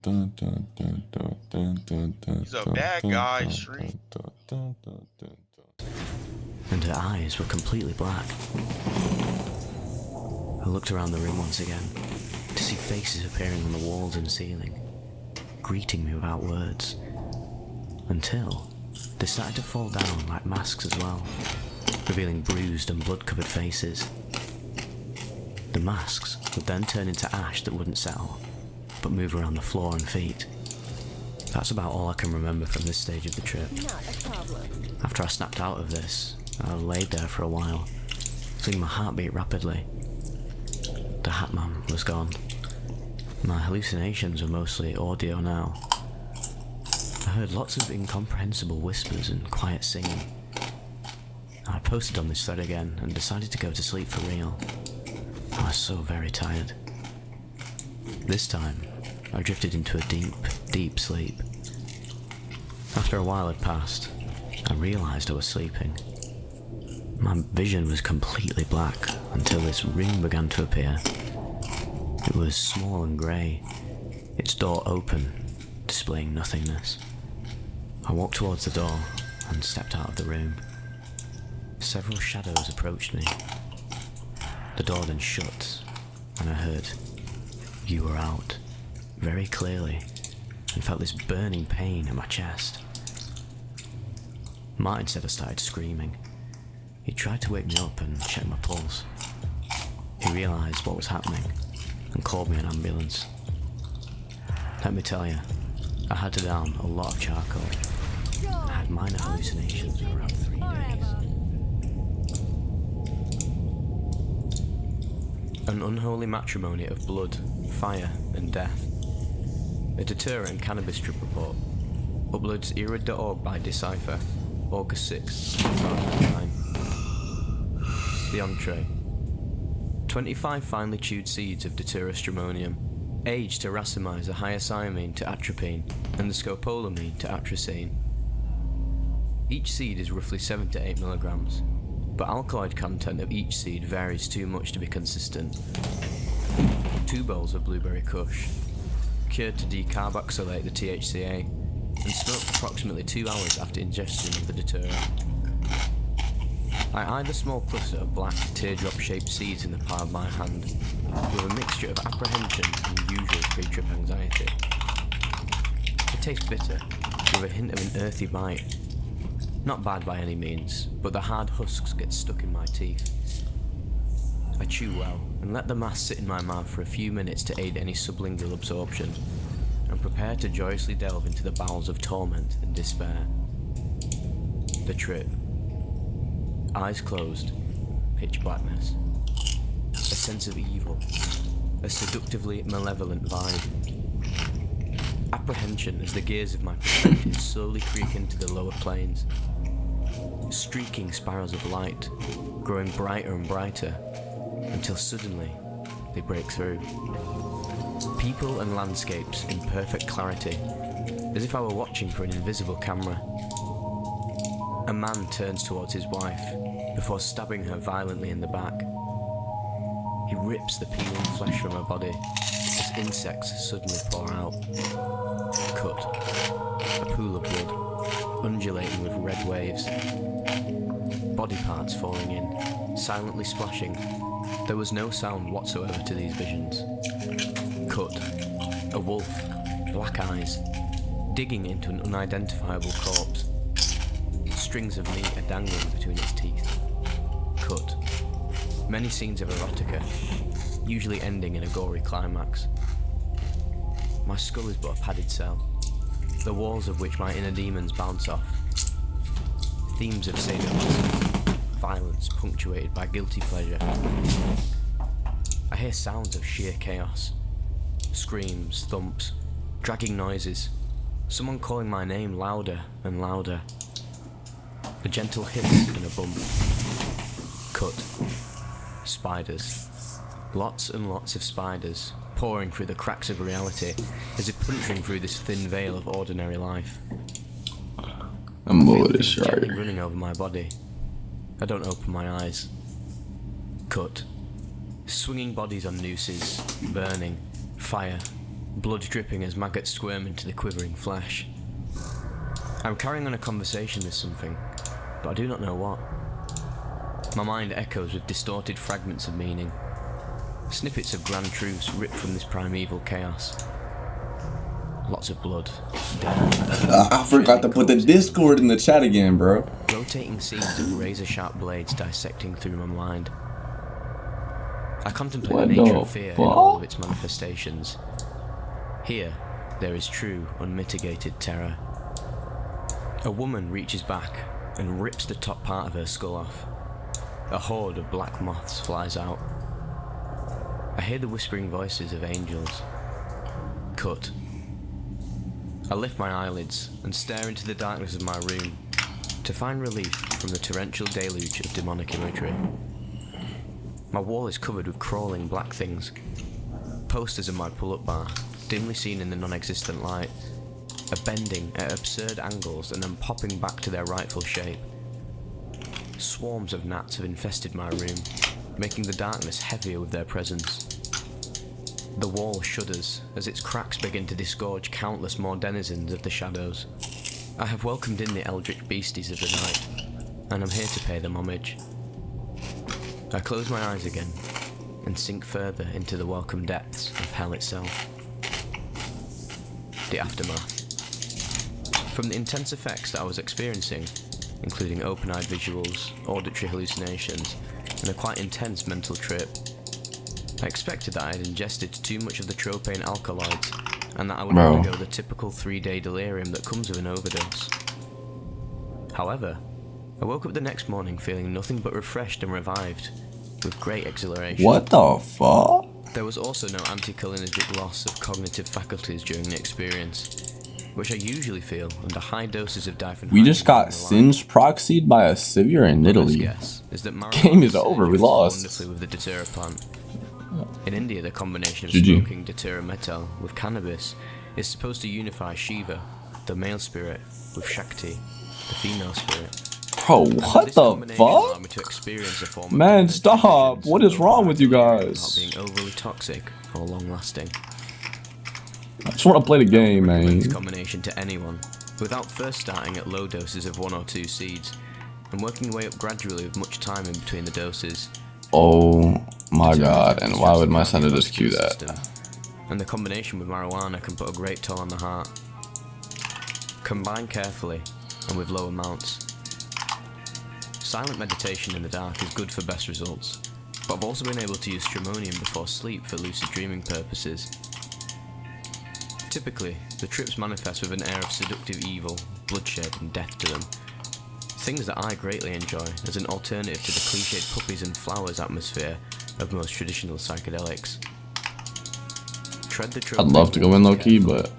Dun, dun, dun, dun, dun, dun, dun, He's a dun, bad dun, guy, dun, Street. dun, dun, dun, dun, dun. And her eyes were completely black. I looked around the room once again to see faces appearing on the walls and ceiling, greeting me without words, until they started to fall down like masks as well, revealing bruised and blood-covered faces. The masks would then turn into ash that wouldn't settle, but move around the floor and feet. That's about all I can remember from this stage of the trip. Not a problem. After I snapped out of this, I laid there for a while, feeling my heartbeat rapidly. The Hat Man was gone. My hallucinations were mostly audio now. I heard lots of incomprehensible whispers and quiet singing. I posted on this thread again and decided to go to sleep for real. I was so very tired. This time, I drifted into a deep, deep sleep. After a while had passed, I realised I was sleeping. My vision was completely black until this room began to appear. It was small and grey, its door open, displaying nothingness. I walked towards the door and stepped out of the room. Several shadows approached me. The door then shut, and I heard, "You were out," very clearly, and felt this burning pain in my chest. Martin said I started screaming. He tried to wake me up and check my pulse. He realised what was happening and called me an ambulance. Let me tell you, I had to down a lot of charcoal. I had minor hallucinations for around 3 days. An unholy matrimony of blood, fire and death. A deterrent cannabis trip report. Uploads era.org by Decipher, August 6, 2009. The entree. 25 finely chewed seeds of deuterostramonium, aged to racemize the hyoscyamine to atropine and the scopolamine to atrazine. Each seed is roughly 7 to 8 milligrams, but alkaloid content of each seed varies too much to be consistent. 2 bowls of blueberry kush, cured to decarboxylate the THCA, and smoked approximately 2 hours after ingestion of the deterrent. I eyed a small cluster of black, teardrop-shaped seeds in the palm of my hand, with a mixture of apprehension and usual pre-trip anxiety. It tastes bitter, with a hint of an earthy bite. Not bad by any means, but the hard husks get stuck in my teeth. I chew well, and let the mass sit in my mouth for a few minutes to aid any sublingual absorption, and prepare to joyously delve into the bowels of torment and despair. The trip. Eyes closed, pitch blackness. A sense of evil, a seductively malevolent vibe. Apprehension as the gears of my perspective slowly creak into the lower planes. Streaking spirals of light, growing brighter and brighter, until suddenly they break through. People and landscapes in perfect clarity, as if I were watching for an invisible camera. A man turns towards his wife, before stabbing her violently in the back. He rips the peeling flesh from her body, as insects suddenly pour out. Cut. A pool of blood, undulating with red waves. Body parts falling in, silently splashing. There was no sound whatsoever to these visions. Cut. A wolf, black eyes, digging into an unidentifiable corpse. Strings of meat are dangling between its teeth. Cut. Many scenes of erotica, usually ending in a gory climax. My skull is but a padded cell, the walls of which my inner demons bounce off. Themes of sadomasochism, violence punctuated by guilty pleasure. I hear sounds of sheer chaos. Screams, thumps, dragging noises, someone calling my name louder and louder. A gentle hiss and a bump. Cut. Spiders. Lots and lots of spiders, pouring through the cracks of reality, as if punching through this thin veil of ordinary life. I'm bored Things as gently shark. running over my body. I don't open my eyes. Cut. Swinging bodies on nooses, burning, fire, blood dripping as maggots squirm into the quivering flesh. I'm carrying on a conversation with something, but I do not know what. My mind echoes with distorted fragments of meaning, snippets of grand truths ripped from this primeval chaos. Lots of blood, death. I forgot to put the Discord in the chat again, bro. Rotating seams of razor-sharp blades dissecting through my mind. I contemplate What the nature the of fear in all of fuck? its manifestations. Here, there is true, unmitigated terror. A woman reaches back and rips the top part of her skull off. A horde of black moths flies out. I hear the whispering voices of angels. Cut. I lift my eyelids and stare into the darkness of my room to find relief from the torrential deluge of demonic imagery. My wall is covered with crawling black things. Posters of my pull-up bar, dimly seen in the non-existent light, are bending at absurd angles and then popping back to their rightful shape. Swarms of gnats have infested my room, making the darkness heavier with their presence. The wall shudders as its cracks begin to disgorge countless more denizens of the shadows. I have welcomed in the eldritch beasties of the night, and I'm here to pay them homage. I close my eyes again, and sink further into the welcome depths of hell itself. The aftermath. From the intense effects that I was experiencing, including open-eyed visuals, auditory hallucinations, and a quite intense mental trip, I expected that I had ingested too much of the tropane alkaloids, and that I would undergo the typical 3-day delirium that comes with an overdose. However, I woke up the next morning feeling nothing but refreshed and revived, with great exhilaration. What the fuck? There was also no anticholinergic loss of cognitive faculties during the experience, which I usually feel under high doses of diphenhydramine. We just got singed proxied by a severe in Italy. Guess is that Game is over, we lost. Wonderfully with the datura plant. In India, the combination of GG. smoking datura metal with cannabis is supposed to unify Shiva, the male spirit, with Shakti, the female spirit. Bro, what This the combination allowed fuck? me to experience a form of Man, intelligence stop. What is wrong with you without guys? being overly toxic or long-lasting. I just want to play the game, Recommend man. this combination to anyone, without first starting at low doses of 1 or 2 seeds, and working your way up gradually with much time in between the doses. Oh my god, and why would my son just cue that? System. And the combination with marijuana can put a great toll on the heart. Combine carefully and with low amounts. Silent meditation in the dark is good for best results, but I've also been able to use stramonium before sleep for lucid dreaming purposes. Typically, the trips manifest with an air of seductive evil, bloodshed and death to them. Things that I greatly enjoy as an alternative to the cliched puppies and flowers atmosphere of most traditional psychedelics. Tread the trail. I'd love to go in low key, but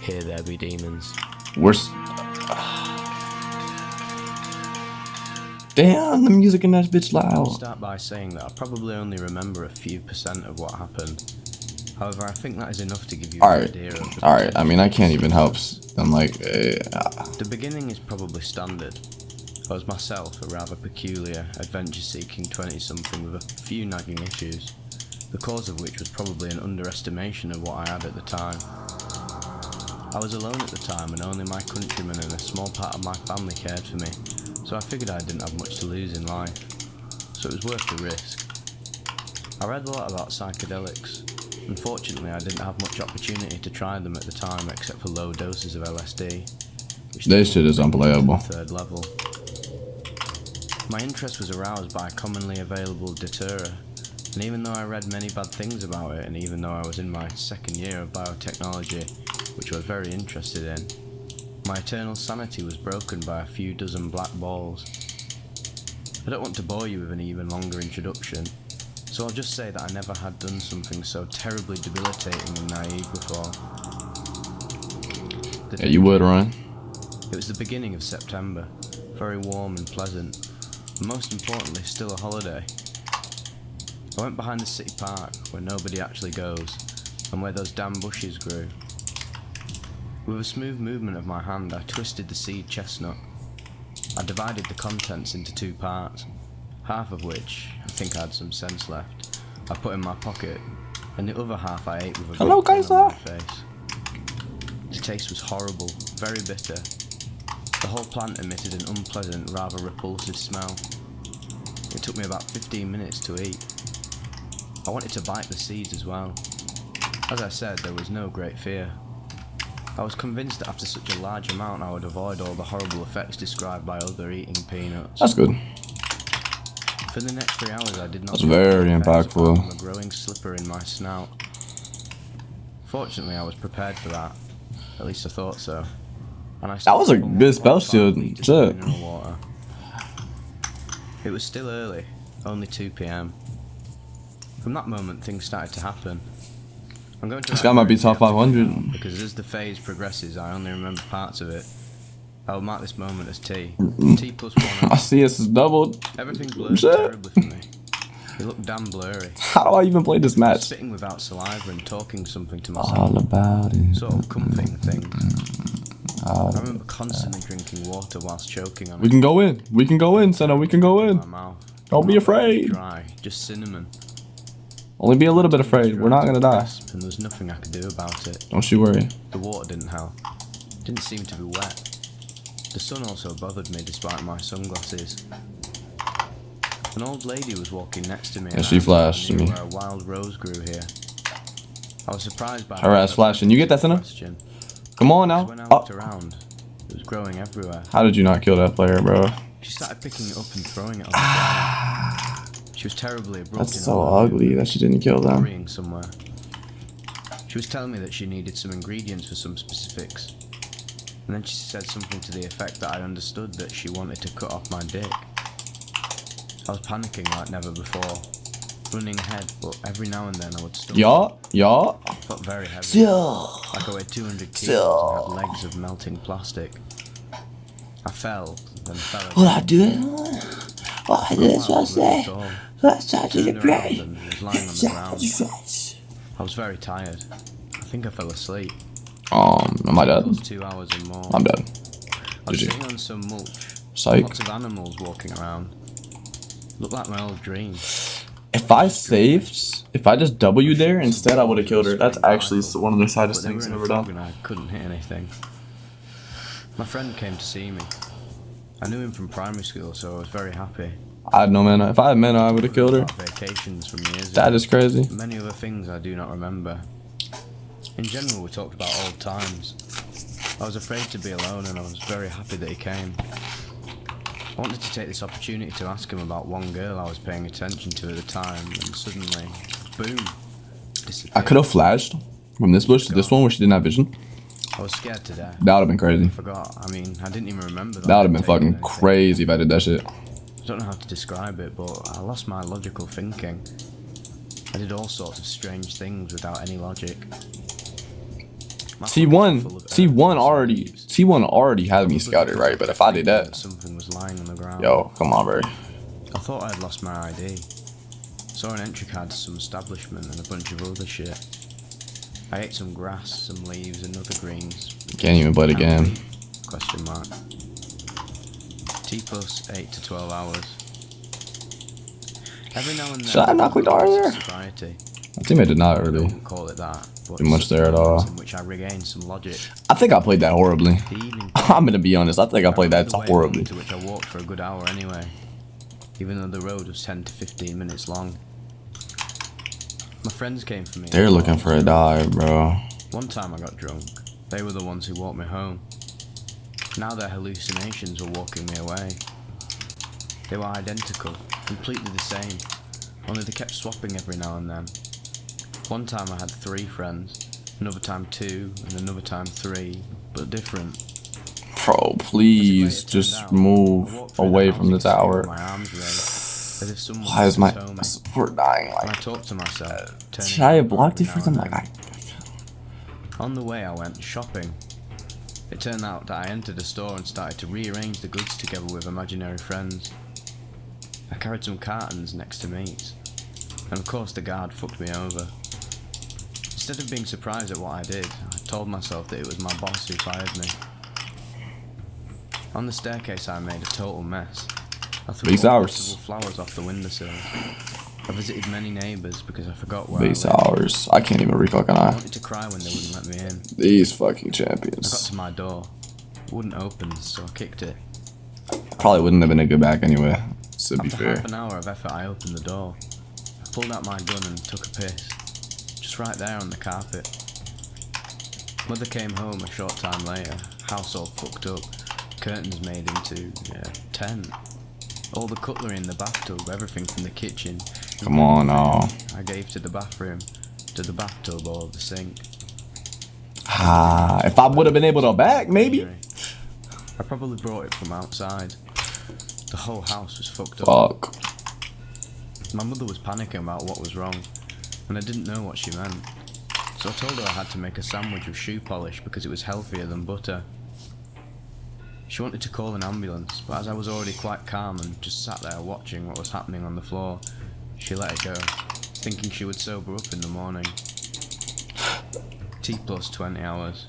Here there be demons. we're. Damn, the music in that bitch I'll loud. start by saying that I probably only remember a few % of what happened. However, I think that is enough to give you an idea of the Alright, I mean, I can't even help. I'm like, The beginning is probably standard. I was myself a rather peculiar, adventure-seeking 20-something with a few nagging issues, the cause of which was probably an underestimation of what I had at the time. I was alone at the time and only my countrymen and a small part of my family cared for me, so I figured I didn't have much to lose in life, so it was worth the risk. I read a lot about psychedelics. Unfortunately, I didn't have much opportunity to try them at the time except for low doses of LSD, which this shit is unplayable. 3rd level. My interest was aroused by commonly available datura, and even though I read many bad things about it, and even though I was in my 2nd year of biotechnology, which I was very interested in, my eternal sanity was broken by a few dozen black balls. I don't want to bore you with an even longer introduction, so I'll just say that I never had done something so terribly debilitating and naive before. Yeah, you would, Ryan. It was the beginning of September, very warm and pleasant, and most importantly, still a holiday. I went behind the city park, where nobody actually goes, and where those damn bushes grew. With a smooth movement of my hand, I twisted the seed chestnut. I divided the contents into 2 parts, half of which, I think I had some sense left, I put in my pocket, and the other half I ate with a Hello, big grin on Kaiser. my face. The taste was horrible, very bitter. The whole plant emitted an unpleasant, rather repulsive smell. It took me about 15 minutes to eat. I wanted to bite the seeds as well. As I said, there was no great fear. I was convinced that after such a large amount I would avoid all the horrible effects described by other eating peanuts. That's good. For the next 3 hours I did not That's very impactful. a growing slipper in my snout. Fortunately I was prepared for that. At least I thought so. And I That was a good spell shield. Shit. Water. It was still early, only 2 PM. From that moment things started to happen. I'm going to This guy might be top 500. because as the phase progresses I only remember parts of it. I will mark this moment as T. T plus 1. I see this is doubled. Everything blurred Shit. terribly for me. It looked damn blurry. How do I even play this match? Spitting without saliva and talking something to myself. All about it. Sort of comforting things. All I remember constantly drinking water whilst choking on We it. can go in. We can go in, Senna. We can go in. My mouth. Don't be afraid. Dry, just cinnamon. Only be a little bit afraid. We're not gonna die. Crisp, and there was nothing I could do about it. Don't you worry. The water didn't help. Didn't seem to be wet. The sun also bothered me despite my sunglasses. An old lady was walking next to me. Yeah, and she I flashed knew me. where a wild rose grew here. I was surprised by Her ass flashing. You get that, Senna? question. Come on now. When I Oh. looked around, it was growing everywhere. How did you not kill that player, bro? She started picking it up and throwing it on the ground. She was terribly abrupt. That's in so her ugly that she didn't kill them. hurrying somewhere. She was telling me that she needed some ingredients for some specifics. And then she said something to the effect that I understood that she wanted to cut off my dick. I was panicking like never before, running ahead, but every now and then I would stumble. Y'all. I felt very heavy, like I weighed 200 kilos and had legs of melting plastic. I fell, then fell again. What I do it? Oh, that's what I say. Tall. That's how to the Turned around brain. and was lying on the That's how ground. to face. I was very tired. I think I fell asleep. Am I It dead? was 2 hours and more. I'm dead. I was GG. sitting on some mulch. Psych. Lots of animals walking around. Looked like my old dream. If I just W there instead, I would have killed her. That's actually one of the But saddest they were things in I've a ever fog done. and I couldn't hit anything. My friend came to see me. I knew him from primary school, so I was very happy. I had no mana. If I had mana, I would have killed her. About vacations from years That ago. is crazy. Many other things I do not remember. In general, we talked about old times. I was afraid to be alone and I was very happy that he came. I wanted to take this opportunity to ask him about one girl I was paying attention to at the time, and suddenly, boom, disappeared. I could have flashed from this bush to this one where she didn't have vision. I was scared to death. That would have been crazy. I forgot. I mean, I didn't even remember that. That would have been I'd taken fucking anything. crazy if I did that shit. I don't know how to describe it, but I lost my logical thinking. I did all sorts of strange things without any logic. My pocket was full of earth and leaves. T1 already had me scouted, right? But if I did that, Something was lying on the ground. yo, come on, bro. I thought I'd lost my ID. Saw an entry card to some establishment and a bunch of other shit. I ate some grass, some leaves and other greens. Can't even play the game. Question mark. T plus 8 to 12 hours. Every now and then. Should I not click the R there? Sobriety. My teammate did not I really wouldn't call it that. But do much there at all. in which I regained some logic. I think I played that horribly. The evening. I'm gonna be honest. I think I played that the way horribly. home, to which I walked for a good hour anyway, even though the road was 10 to 15 minutes long. My friends came for me. They're looking for a dive, bro. One time I got drunk. They were the ones who walked me home. Now their hallucinations were walking me away. They were identical, completely the same, only they kept swapping every now and then. One time I had 3 friends, another time 2, and another time 3, but different. Bro, please just move away from the tower. My arms raised, as if someone Why is my told me. support dying? And I Like, talked to myself. turning should I have over blocked it every for now them? and Like, then. On the way I went shopping. It turned out that I entered a store and started to rearrange the goods together with imaginary friends. I carried some cartons next to meat, and of course the guard fucked me over. Instead of being surprised at what I did, I told myself that it was my boss who fired me. On the staircase I made a total mess. I threw These all hours. possible flowers off the windowsill. I visited many neighbours because I forgot where Base I lived. hours. I can't even recall, can I I? wanted to cry when they wouldn't let me in. These fucking I got champions. to my door. It wouldn't open, so I kicked it. Probably wouldn't have been a good back anyway, to be After fair. half an hour of effort, I opened the door. I pulled out my gun and took a piss. Just right there on the carpet. Mother came home a short time later, house all fucked up, curtains made into a tent. All the cutlery in the bathtub, everything from the kitchen. Come on, now. I gave to the bathroom, to the bathtub or the sink. Ah, if I would have been able to back, maybe. I probably brought it from outside. The whole house was fucked up. Fuck. My mother was panicking about what was wrong, and I didn't know what she meant. So I told her I had to make a sandwich with shoe polish because it was healthier than butter. She wanted to call an ambulance, but as I was already quite calm and just sat there watching what was happening on the floor, she let it go, thinking she would sober up in the morning. T plus 20 hours.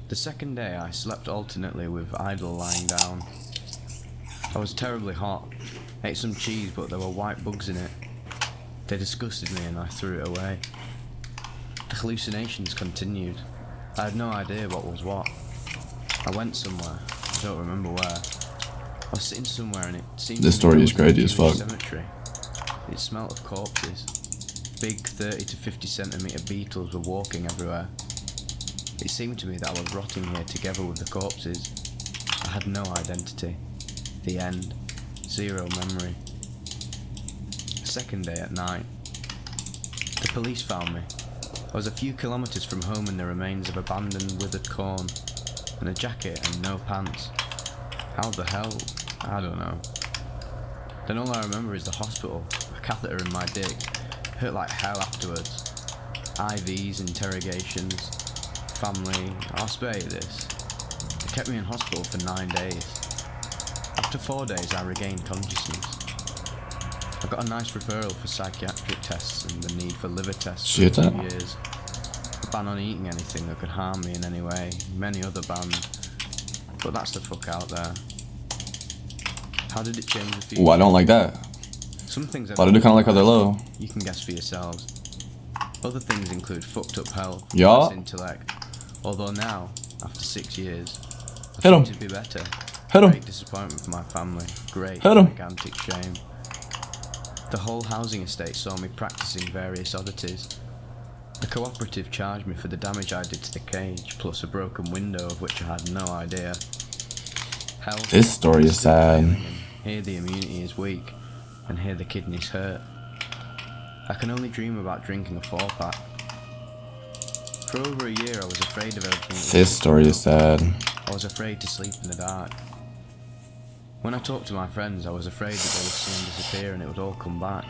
The second day I slept alternately with idle lying down. I was terribly hot, ate some cheese but there were white bugs in it. They disgusted me and I threw it away. The hallucinations continued. I had no idea what was what. I went somewhere, I don't remember where. I was sitting somewhere and it seemed This story is crazy as fuck. Cemetery. It smelled of corpses. Big 30 to 50 centimetre beetles were walking everywhere. It seemed to me that I was rotting here together with the corpses. I had no identity. The end. Zero memory. Second day at night. The police found me. I was a few kilometres from home in the remains of abandoned withered corn, and a jacket and no pants. How the hell? I don't know. Then all I remember is the hospital, a catheter in my dick, hurt like hell afterwards. IVs, interrogations, family, I'll spare you this. They kept me in hospital for 9 days. After 4 days I regained consciousness. I got a nice referral for psychiatric tests and the need for liver tests for Shit, 2 huh? years. A ban on eating anything that could harm me in any way, many other bans. But that's the fuck out there. How did it change the future? Ooh, I don't like that. Some things But I do kind of like how they're low. you can guess for yourselves. Other things include fucked up health, Yeah. less intellect. Although now, after 6 years, I Hit 'em. seem to be better. Hit 'em. Great disappointment for my family. Great Hit 'em. gigantic shame. The whole housing estate saw me practicing various oddities. The cooperative charged me for the damage I did to the cage, plus a broken window of which I had no idea. Health, This story is sad. and here the immunity is weak, and here the kidneys hurt. I can only dream about drinking a 4-pack. For over a year I was afraid of everything. This story is sad. I was afraid to sleep in the dark. When I talked to my friends, I was afraid that they would soon disappear and it would all come back.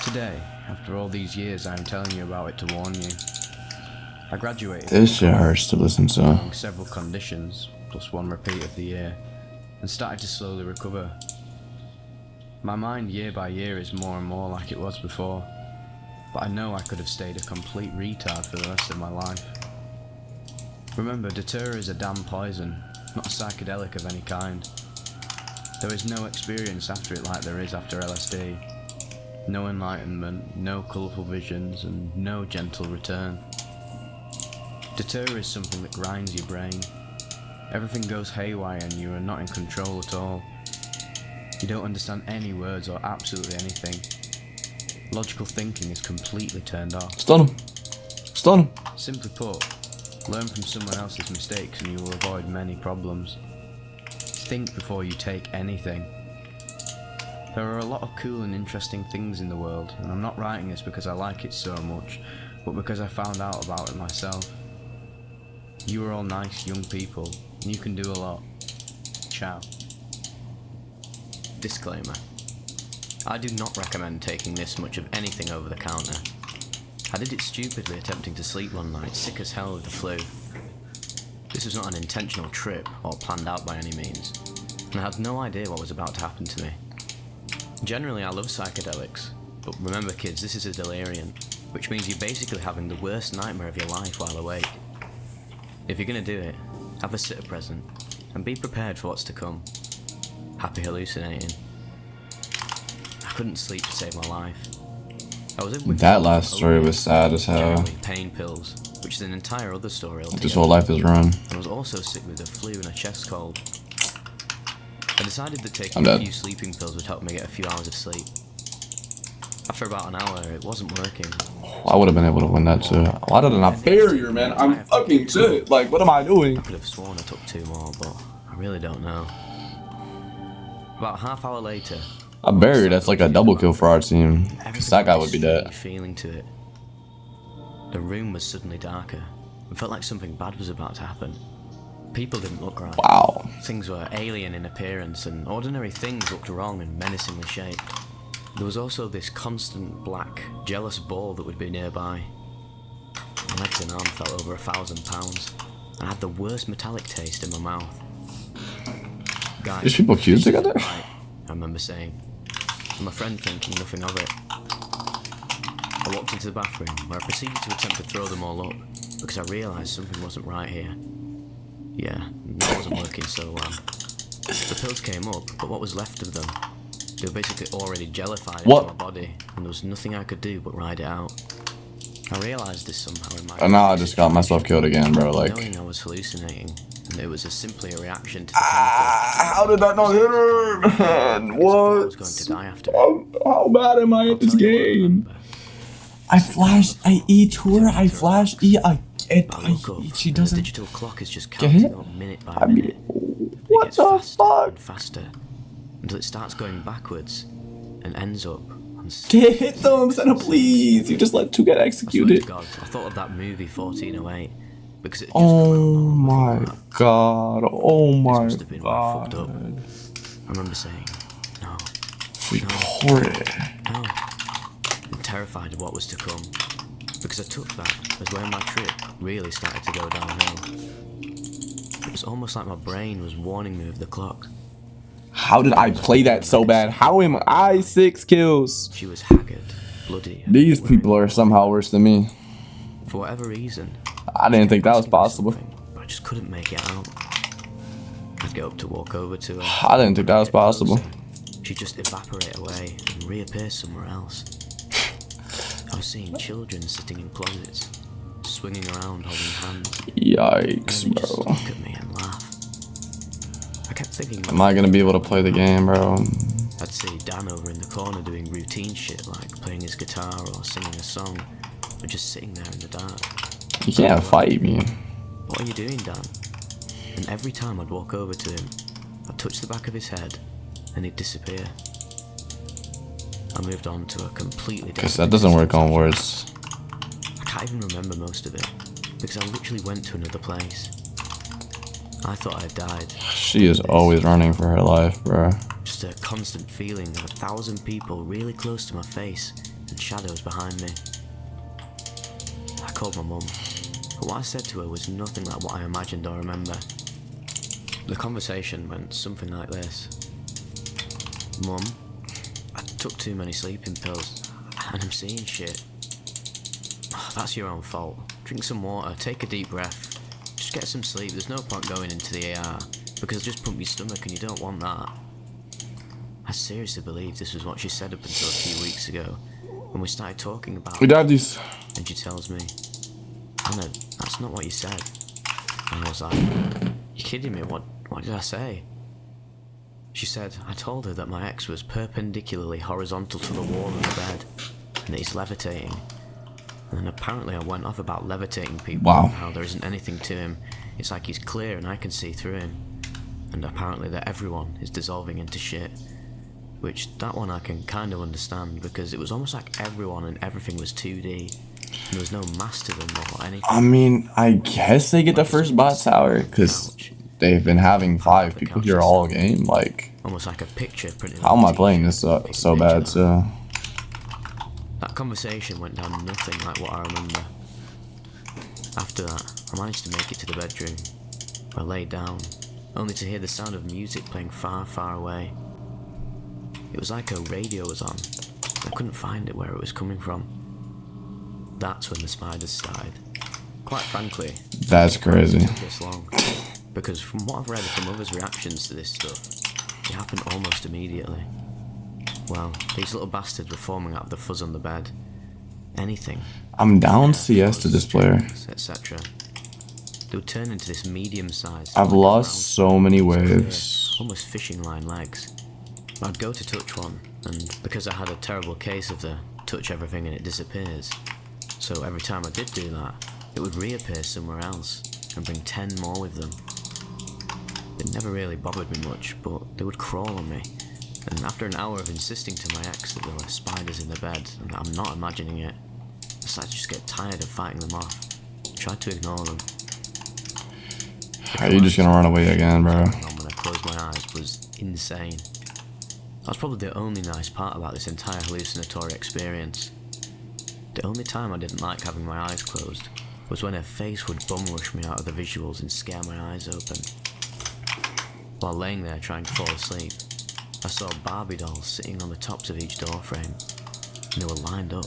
Today, after all these years, I am telling you about it to warn you. I graduated This shit hurts to listen to. among several conditions, plus 1 repeat of the year, and started to slowly recover. My mind year by year is more and more like it was before, but I know I could have stayed a complete retard for the rest of my life. Remember, Datura is a damn poison, not a psychedelic of any kind. There is no experience after it like there is after LSD. No enlightenment, no colourful visions, and no gentle return. Datura is something that grinds your brain. Everything goes haywire and you are not in control at all. You don't understand any words or absolutely anything. Logical thinking is completely turned off. Stun him. Stun him. Simply put, learn from someone else's mistakes and you will avoid many problems. Think before you take anything. There are a lot of cool and interesting things in the world, and I'm not writing this because I like it so much, but because I found out about it myself. You are all nice young people, and you can do a lot. Ciao. Disclaimer. I do not recommend taking this much of anything over the counter. I did it stupidly attempting to sleep one night, sick as hell with the flu. This was not an intentional trip or planned out by any means, and I had no idea what was about to happen to me. Generally I love psychedelics, but remember kids, this is a delirium, which means you're basically having the worst nightmare of your life while awake. If you're gonna do it, have a sitter present, and be prepared for what's to come. Happy hallucinating. couldn't sleep to save my life. I was in That last story was sad as hell. generally pain pills, which is an entire other story altogether. This whole life is run. I was also sick with a flu and a chest cold. I decided that taking I'm a dead. few sleeping pills would help me get a few hours of sleep. After about an hour, it wasn't working. I would have been able to win that too. Why did I not barrier, man? I'm fucking shit. Like, what am I doing? I could have sworn I took 2 more, but I really don't know. About a half hour later, A barrier, that's like a double kill for our team. 'Cause everything that guy had would be this dead. strange feeling to it. The room was suddenly darker. It felt like something bad was about to happen. People didn't look right. Wow. Things were alien in appearance, and ordinary things looked wrong and menacingly shaped. There was also this constant black, jealous ball that would be nearby. My legs and arm felt over 1,000 pounds, and I had the worst metallic taste in my mouth. Guys, These people cute this isn't together? right, I remember saying, and my friend thinking nothing of it. I walked into the bathroom, where I proceeded to attempt to throw them all up, because I realised something wasn't right here. Yeah, that wasn't working so well. The pills came up, but what was left of them? They were basically already jellified What? into my body, and there was nothing I could do but ride it out. I realised this somehow in my And now I just got myself killed again, bro. Like, knowing I was hallucinating, and it was simply a reaction to the chemical. how did that not hit her, man? I What? was going to die after. How bad am I I'll at this tell you what I game? remember. I flash, I E to her, I flash E, I get, I look up, she and the doesn't digital clock is just get hit. counting up minute by I mean, minute. It what gets the faster fuck? and faster until it starts going backwards and ends up on. Hit them, Senna, please. You just let 2 get I swear to executed. God, I thought of that movie 1408 because it had just come out Oh not long my before that. god. Oh This my must have been where I fucked up. god. I remember saying, no, Reported. no, and terrified of what was to come, because I took that as where my trip really started to go downhill. It was almost like my brain was warning me of the clock. How did I play that so bad? How am I 6 kills? She was haggard, bloody. These wearing people are somehow worse than me. For whatever reason, I didn't think that was asking me possible. something, but I just couldn't make it out. I'd get up to walk over to her. I didn't think that was get closer. possible. She'd just evaporate away and reappear somewhere else. I was seeing children sitting in closets, swinging around holding hands, and Yikes, then they'd just bro. look at me and laugh. I kept thinking, Am I gonna be able to play the game, bro? I'd see Dan over in the corner doing routine shit like playing his guitar or singing a song, or just sitting there in the dark. You can't fight me. What are you doing, Dan? And every time I'd walk over to him, I'd touch the back of his head, and he'd disappear. I moved on to a completely Guess different. that doesn't work on words. I can't even remember most of it, because I literally went to another place. I thought I had died. She is always running for her life, bro. Just a constant feeling of 1,000 people really close to my face and shadows behind me. I called my mum, but what I said to her was nothing like what I imagined or remember. The conversation went something like this. Mum, I took too many sleeping pills, and I'm seeing shit. That's your own fault. Drink some water, take a deep breath. Just get some sleep, there's no point going into the AR, because it'll just pump your stomach and you don't want that. I seriously believe this was what she said up until a few weeks ago, when we started talking about We it, dive these. and she tells me, Anna, that's not what you said. And I was like, you kidding me, what did I say? She said, I told her that my ex was perpendicularly horizontal to the wall of the bed, and that he's levitating. And then apparently I went off about levitating people, Wow. and how there isn't anything to him. It's like he's clear and I can see through him. And apparently that everyone is dissolving into shit. Which, that one I can kind of understand, because it was almost like everyone and everything was 2D. And there was no mass to them or anything. I mean, I guess they get the first bot tower, because they've been having 5 people here all game. Like, Almost like a picture printed how on am I a playing t-shirt. this so bad, so... That conversation went down nothing like what I remember. After that, I managed to make it to the bedroom, where I laid down, only to hear the sound of music playing far, far away. It was like a radio was on. I couldn't find it where it was coming from. That's when the spiders started. Quite frankly, That's crazy. it took this long, because from what I've read from others' reactions to this stuff, it happened almost immediately. Well, these little bastards were forming out of the fuzz on the bed. Anything, I'm down CS to this player. etc. They would turn into this medium-sized. I've like lost so many waves. Almost fishing line legs. I'd go to touch one, and because I had a terrible case of the touch everything and it disappears, so every time I did do that, it would reappear somewhere else and bring 10 more with them. It never really bothered me much, but they would crawl on me. And after an hour of insisting to my ex that there were spiders in the bed, and I'm not imagining it, I started to just get tired of fighting them off. Tried to ignore them. Are you just gonna run away again, bro? When I closed my eyes was insane. That was probably the only nice part about this entire hallucinatory experience. The only time I didn't like having my eyes closed was when her face would bum rush me out of the visuals and scare my eyes open. While laying there trying to fall asleep, I saw Barbie dolls sitting on the tops of each door frame, and they were lined up.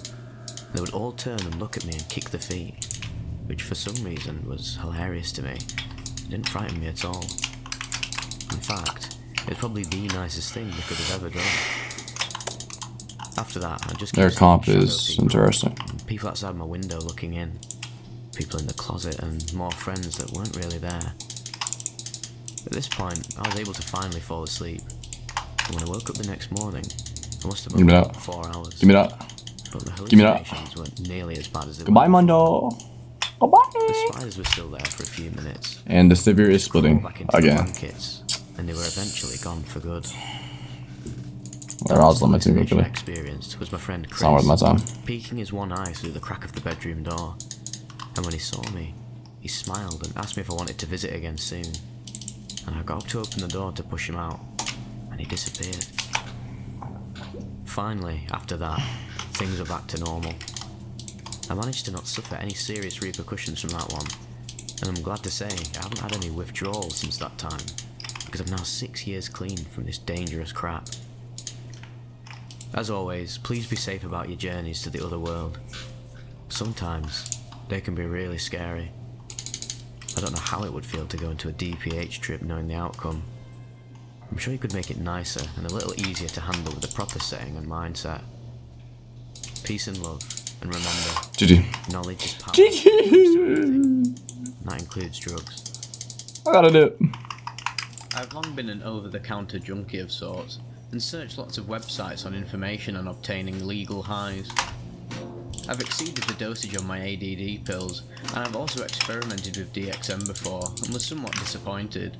They would all turn and look at me and kick their feet, which for some reason was hilarious to me. It didn't frighten me at all. In fact, it was probably the nicest thing they could have ever done. After that, I just kept Their seeing comp shadow is people, interesting. people outside my window looking in, people in the closet, and more friends that weren't really there. At this point, I was able to finally fall asleep. And when I woke up the next morning, I must have Give me woken that. up for 4 hours. Give me that. But the Give me that. hallucinations weren't nearly as bad as they Goodbye, were. Mondo. The Goodbye. spiders were still there for a few minutes. And the severe is splitting Crawled back into the again. blankets, and they were eventually gone for good. Their odds limiting hallucination I quickly. experienced was my friend It's not worth my Chris time. peeking his one eye through the crack of the bedroom door. And when he saw me, he smiled and asked me if I wanted to visit again soon. And I got up to open the door to push him out, and he disappeared. Finally, after that, things were back to normal. I managed to not suffer any serious repercussions from that one, and I'm glad to say I haven't had any withdrawals since that time, because I'm now 6 years clean from this dangerous crap. As always, please be safe about your journeys to the other world. Sometimes, they can be really scary. I don't know how it would feel to go into a DPH trip knowing the outcome. I'm sure you could make it nicer and a little easier to handle with a proper setting and mindset. Peace and love, and remember, GG. knowledge is power. GG. And that includes drugs. I gotta do it. I've long been an over-the-counter junkie of sorts, and searched lots of websites on information on obtaining legal highs. I've exceeded the dosage on my ADD pills, and I've also experimented with DXM before, and was somewhat disappointed.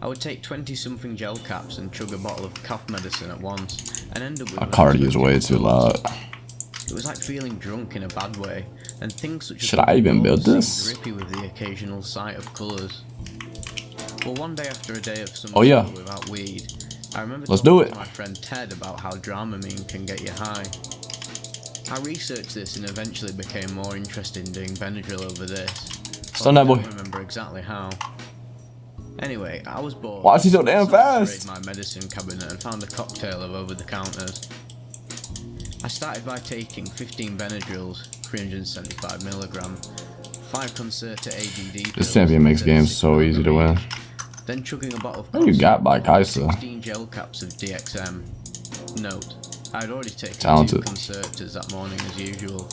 I would take 20-something gel caps and chug a bottle of cough medicine at once, and end up with... My cardio is way too loud. It was like feeling drunk in a bad way, and things such as... Should I even build seemed this? drippy with the occasional sight of colours. Well, one day after a day of some Oh, yeah. trouble without weed, I remember Let's talking do it. to my friend Ted about how Dramamine can get you high. I researched this and eventually became more interested in doing Benadryl over this. Stun that boy. I don't remember exactly how. Anyway, I was bored. Why is he so damn I fast? raided my medicine cabinet and found a cocktail of over-the-counters. I started by taking 15 Benadryls, 375mg, 5 Concerta ADD This pills, champion makes 36 games so easy to win. then chugging a bottle of What you got by Kaisa? 16 gel caps of DXM. Note, I'd already taken Talented. 2 Concertas that morning as usual.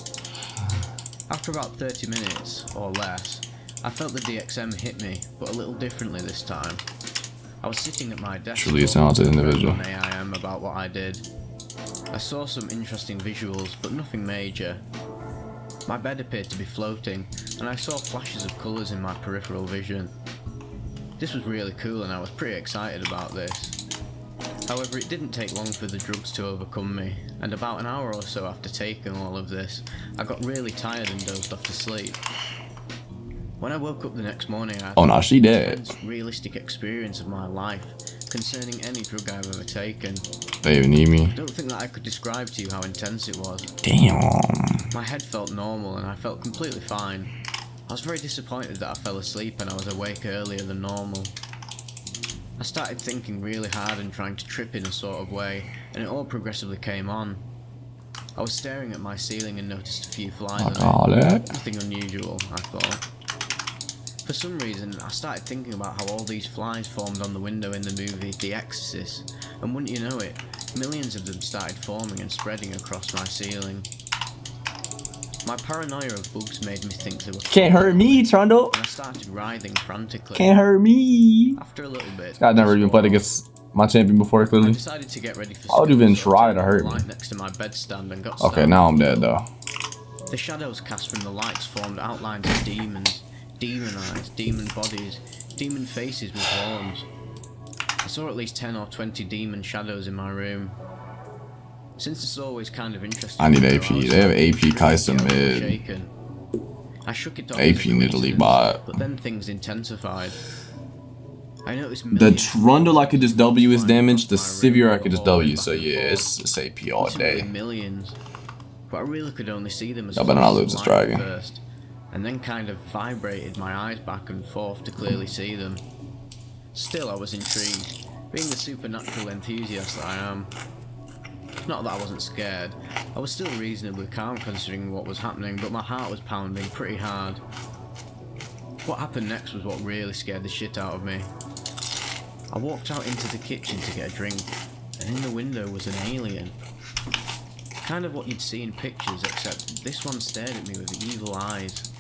After about 30 minutes, or less, I felt the DXM hit me, but a little differently this time. I was sitting at my desk Truly a talented individual. on AIM about what I did. I saw some interesting visuals, but nothing major. My bed appeared to be floating, and I saw flashes of colours in my peripheral vision. This was really cool and I was pretty excited about this. However, it didn't take long for the drugs to overcome me, and about an hour or so after taking all of this, I got really tired and dozed off to sleep. When I woke up the next morning, I Oh, no, she dead. most realistic experience of my life concerning any drug I've ever taken. They even need me. I don't think that I could describe to you how intense it was. Damn. My head felt normal and I felt completely fine. I was very disappointed that I fell asleep and I was awake earlier than normal. I started thinking really hard and trying to trip in a sort of way, and it all progressively came on. I was staring at my ceiling and noticed a few flies on it. Call it. Nothing unusual, I thought. For some reason, I started thinking about how all these flies formed on the window in the movie The Exorcist, and wouldn't you know it, Millions of them started forming and spreading across my ceiling. My paranoia of bugs made me think they were Can't hurt me, Trundle. and I started writhing frantically. Can't hurt me. After a little bit, I've never even played against my champion before, I clearly. decided to get ready for I would even school, so try I to turned hurt the me. light next to my bedstand and got Okay, started. now I'm dead though. The shadows cast from the lights formed outlines of demons, demon eyes, demon bodies, demon faces with horns. I saw at least 10 or 20 demon shadows in my room. Since it's always kind of interesting. I need to know, AP. was They have AP pretty Kaisa scared and mid. shaken. I shook it off AP as a Nidalee coincidence, bot. but then things intensified. I noticed The millions Trundle I could just W his flying damage. across The my room Severe I and could just hallway W. back So and yeah, forth. it's AP all Ultimately day. millions, but I really could only see them as Y'all better not flashes lose of this light dragon. first, and then kind of vibrated my eyes back and forth to clearly see them. Still, I was intrigued, being the supernatural enthusiast that I am. Not that I wasn't scared, I was still reasonably calm considering what was happening, but my heart was pounding pretty hard. What happened next was what really scared the shit out of me. I walked out into the kitchen to get a drink, and in the window was an alien. Kind of what you'd see in pictures, except this one stared at me with evil eyes.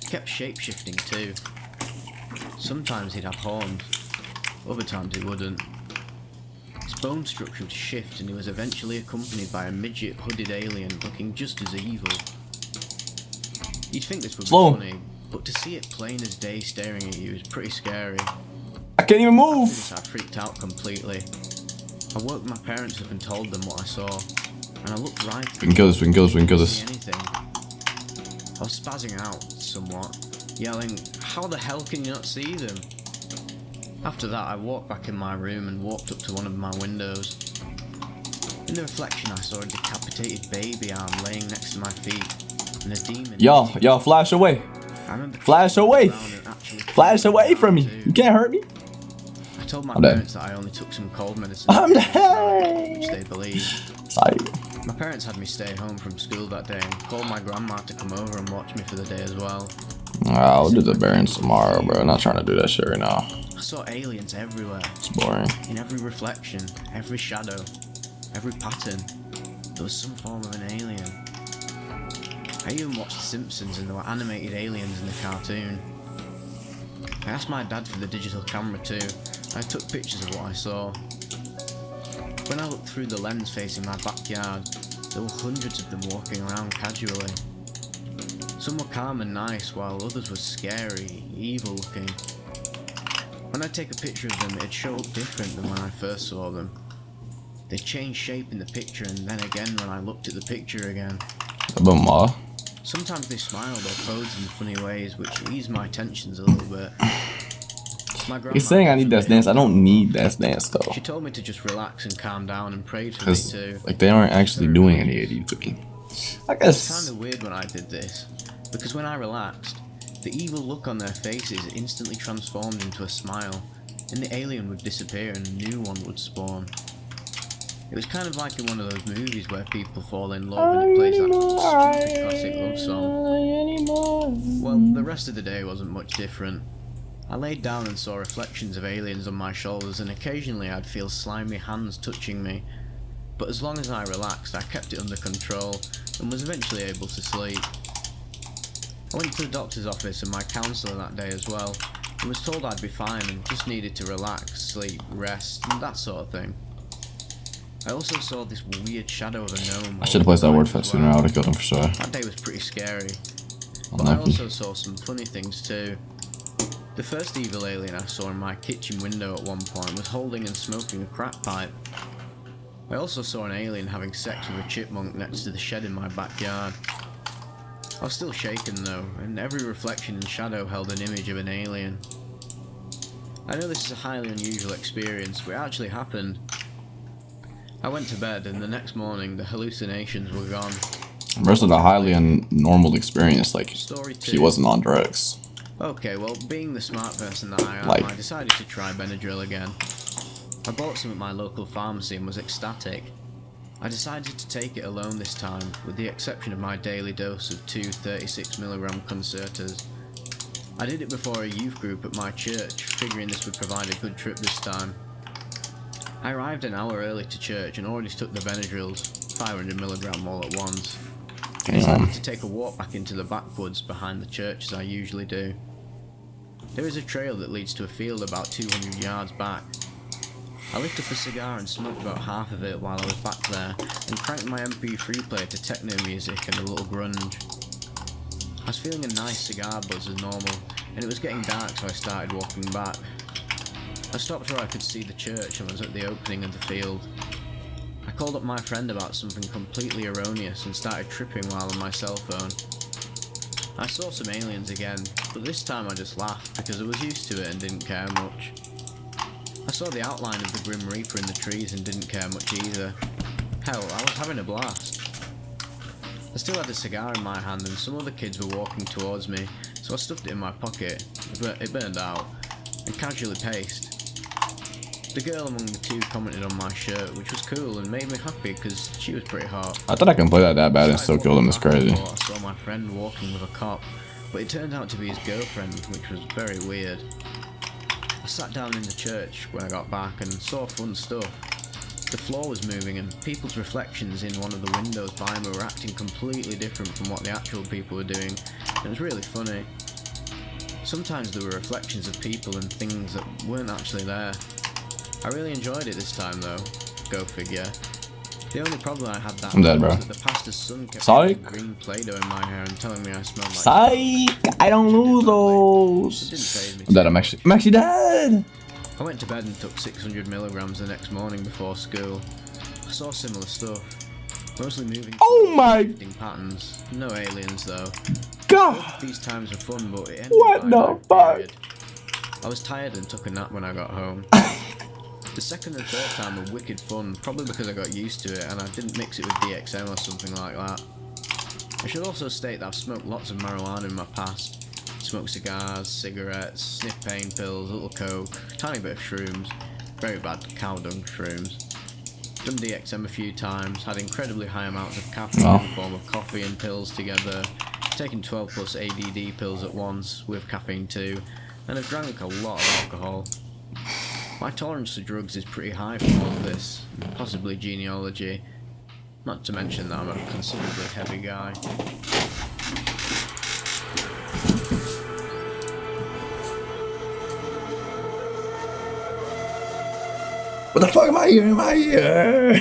Kept shape-shifting too. Sometimes he'd have horns, other times he wouldn't. His bone structure would shift, and he was eventually accompanied by a midget hooded alien looking just as evil. You'd think this would Slow. be funny, but to see it plain as day staring at you is pretty scary. I can't even After move. this, I freaked out completely. I woke my parents up and told them what I saw, and I looked right at We can kill this. We can kill this. We can kill couldn't see this. anything. I was spazzing out somewhat, yelling, "How the hell can you not see them?" After that, I walked back in my room and walked up to one of my windows. In the reflection, I saw a decapitated baby arm laying next to my feet, and a demon. Y'all, flash away. I remember Flash away. around and actually Flash away from me. too. You can't hurt me. I told my I'm dead. parents that I only took some cold medicine, I'm which dead. they believed. Sorry. My parents had me stay home from school that day and called my grandma to come over and watch me for the day as well. I'll do the Barons tomorrow, bro. I'm not trying to do that shit right now. I saw aliens everywhere, It's boring. in every reflection, every shadow, every pattern. There was some form of an alien. I even watched The Simpsons and there were animated aliens in the cartoon. I asked my dad for the digital camera too. I took pictures of what I saw. When I looked through the lens facing my backyard, there were hundreds of them walking around casually. Some were calm and nice, while others were scary, evil looking. When I take a picture of them, it'd show up different than when I first saw them. They'd change shape in the picture, and then again when I looked at the picture again. But ma. Sometimes they smiled or posed in funny ways, which eased my tensions a little bit. My grandma He's saying I need that definitely dance. I helped don't need that dance though. She told me to just relax and calm down and prayed for me Because too. like they aren't actually doing any AD cooking. I It's guess. kinda weird when I did this, because when I relaxed, the evil look on their faces instantly transformed into a smile, and the alien would disappear and a new one would spawn. It was kind of like in one of those movies where people fall in love and it plays that stupid classic love song. Well, the rest of the day wasn't much different. I laid down and saw reflections of aliens on my shoulders, and occasionally I'd feel slimy hands touching me. But as long as I relaxed, I kept it under control and was eventually able to sleep. I went to the doctor's office and my counsellor that day as well, and was told I'd be fine and just needed to relax, sleep, rest, and that sort of thing. I also saw this weird shadow of a gnome. I should have placed that word fest sooner. I would have killed him for sure. That day was pretty scary. But I Unlucky. also saw some funny things too. The first evil alien I saw in my kitchen window at one point was holding and smoking a crack pipe. I also saw an alien having sex with a chipmunk next to the shed in my backyard. I was still shaken though, and every reflection and shadow held an image of an alien. I know this is a highly unusual experience, but it actually happened. I went to bed, and the next morning the hallucinations were gone. The rest of the highly normal experience, like Story 2. he wasn't on drugs. Okay, well, being the smart person that I am, Like- I decided to try Benadryl again. I bought some at my local pharmacy and was ecstatic. I decided to take it alone this time, with the exception of my daily dose of 2 36mg concertas. I did it before a youth group at my church, figuring this would provide a good trip this time. I arrived an hour early to church and already took the Benadryls, 500mg all at once. I decided to take a walk back into the backwoods behind the church as I usually do. There is a trail that leads to a field about 200 yards back. I lit up a cigar and smoked about half of it while I was back there, and cranked my MP3 player to techno music and a little grunge. I was feeling a nice cigar buzz as normal, and it was getting dark, so I started walking back. I stopped where I could see the church and was at the opening of the field. I called up my friend about something completely erroneous and started tripping while on my cell phone. I saw some aliens again, but this time I just laughed because I was used to it and didn't care much. I saw the outline of the Grim Reaper in the trees and didn't care much either. Hell, I was having a blast. I still had a cigar in my hand and some other kids were walking towards me, so I stuffed it in my pocket. It burned out, and casually paced. The girl among the two commented on my shirt, which was cool and made me happy because she was pretty hot. I thought I can play that bad and still kill them. It's crazy. I saw my friend walking with a cop, but it turned out to be his girlfriend, which was very weird. I sat down in the church when I got back and saw fun stuff. The floor was moving and people's reflections in one of the windows by me were acting completely different from what the actual people were doing. It was really funny. Sometimes there were reflections of people and things that weren't actually there. I really enjoyed it this time though. Go figure. The only problem I had that I'm dead, bro. was that the pastor's son kept Psych. putting green Play-Doh in my hair and telling me I smelled like Psych! I don't lose It those. didn't faze me. I'm dead. I'm actually dead. I went to bed and took 600mg the next morning before school. I saw similar stuff, mostly moving Oh my shifting patterns. No aliens though. god! These times were fun, but it ended What by the night fuck? period. I was tired and took a nap when I got home. The second and third time were wicked fun, probably because I got used to it and I didn't mix it with DXM or something like that. I should also state that I've smoked lots of marijuana in my past. Smoked cigars, cigarettes, sniffed pain pills, a little coke, tiny bit of shrooms, very bad cow dung shrooms. Done DXM a few times, had incredibly high amounts of caffeine in the form of coffee and pills together, taken 12 plus ADD pills at once with caffeine too, and have drank a lot of alcohol. My tolerance to drugs is pretty high from all of this, possibly genealogy, not to mention that I'm a considerably heavy guy. What the fuck am I here? Am I here?